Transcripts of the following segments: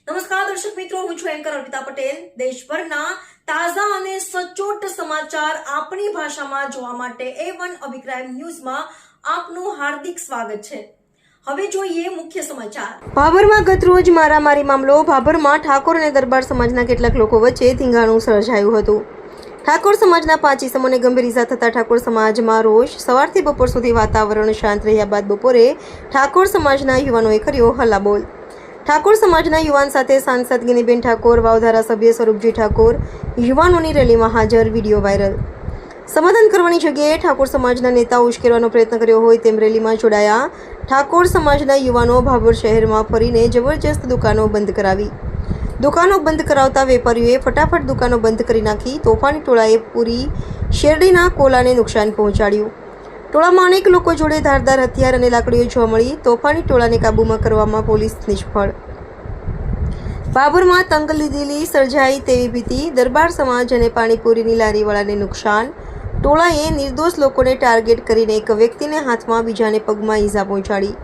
નમસ્કાર દર્શક મિત્રો, હું છું એન્કર અર્પિતા પટેલ। દેશભરના તાજા અને સચોટ સમાચાર આપણી ભાષામાં જોવા માટે A1 અભિપ્રાય ન્યૂઝમાં આપનું હાર્દિક સ્વાગત છે। હવે જોઈએ મુખ્ય સમાચાર। ભાભરમાં ગતરોજ મારામારી મામલો। ભાભરમાં ઠાકોર અને દરબાર સમાજના કેટલાક લોકો વચ્ચે ધીંગાણું સર્જાયું હતું। ઠાકોર સમાજના 5 ઇસમોને ગંભીર ઇજા થતા ઠાકોર સમાજમાં રોષ। સવારથી બપોર સુધી વાતાવરણ શાંત રહ્યા બાદ બપોરે ઠાકોર સમાજના યુવાનોએ કર્યો હલ્લાબોલ। ઠાકોર સમાજના યુવાન સાથે સાંસદ ગિનીબેન ઠાકોર, વાવ ધારાસભ્ય સ્વરૂપજી ઠાકોર યુવાનોની રેલીમાં હાજર, વિડીયો વાયરલ। સમાધાન કરવાની જગ્યાએ ઠાકોર સમાજના નેતાઓ ઉશ્કેરવાનો પ્રયત્ન કર્યો હોય તેમ રેલીમાં જોડાયા। ઠાકોર સમાજના યુવાનો ભાભર શહેરમાં ફરીને જબરજસ્ત દુકાનો બંધ કરાવી। દુકાનો બંધ કરાવતા વેપારીઓએ ફટાફટ દુકાનો બંધ કરી નાખી। તોફાની ટોળાએ પૂરી શેરડીના કોલાને નુકસાન પહોંચાડ્યું। ટોળામાં અનેક લોકો જોડે ધારદાર હથિયાર અને લાકડીઓ જોવા મળી। તોફાની ટોળાને કાબૂમાં કરવામાં પોલીસ નિષ્ફળ। ભાભરમાં તંગદિલી સર્જાઈ તેવી ભીતિ। દરબાર સમાજ અને પાણીપુરીની લારીવાળાને નુકસાન। ટોળાએ નિર્દોષ લોકોને ટાર્ગેટ કરીને એક વ્યક્તિને હાથમાં, બીજાને પગમાં ઈજા પહોંચાડી।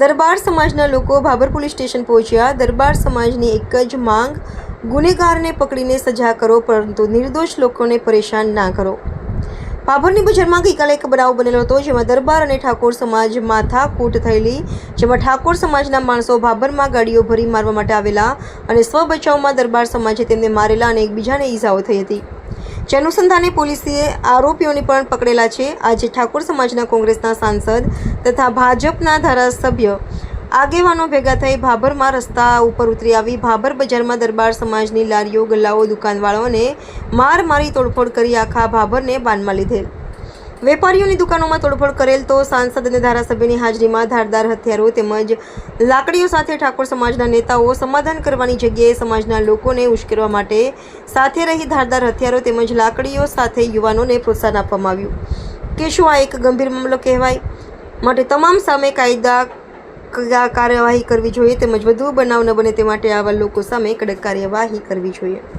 દરબાર સમાજના લોકો ભાભર પોલીસ સ્ટેશન પહોંચ્યા। દરબાર સમાજની એક જ માંગ, ગુનેગારને પકડીને સજા કરો, પરંતુ નિર્દોષ લોકોને પરેશાન ના કરો। ભાભરની બજારમાં ગઈકાલે એક બનાવ બનેલો હતો, જેમાં દરબાર અને ઠાકોર સમાજ માથાકૂટ થયેલી, જેમાં ઠાકોર સમાજના માણસો ભાભરમાં ગાડીઓ ભરી મારવા માટે આવેલા અને સ્વ બચાવમાં દરબાર સમાજે તેમને મારેલા અને એકબીજાને ઈજાઓ થઈ હતી। જે અનુસંધાને પોલીસે આરોપીઓને પણ પકડેલા છે। આજે ઠાકોર સમાજના કોંગ્રેસના સાંસદ તથા ભાજપના ધારાસભ્ય આગેવાનો ભેગા થઈ ભાભરમાં રસ્તા ઉપર ઉતરી આવી ભાભર બજારમાં દરબાર સમાજની લારીઓ, ગલ્લાઓ, દુકાનવાળાઓને માર મારી તોડફોડ કરી આખા ભાભરને બાનમાં લીધેલ। વેપારીઓની દુકાનોમાં તોડફોડ કરેલ તો સાંસદ અને ધારાસભ્યની હાજરીમાં ધારદાર હથિયારો તેમજ લાકડીઓ સાથે ઠાકોર સમાજના નેતાઓ સમાધાન કરવાની જગ્યાએ સમાજના લોકોને ઉશ્કેરવા માટે સાથે રહી ધારદાર હથિયારો તેમજ લાકડીઓ સાથે યુવાનોને પ્રોત્સાહન આપવામાં આવ્યું। કે શું આ એક ગંભીર મામલો કહેવાય? માટે તમામ સામે કાયદા કાર્યવાહી કરવી જોઈએ તેમજ વધુ બનાવ ન બને તે માટે આવા લોકો સામે કડક કાર્યવાહી કરવી જોઈએ।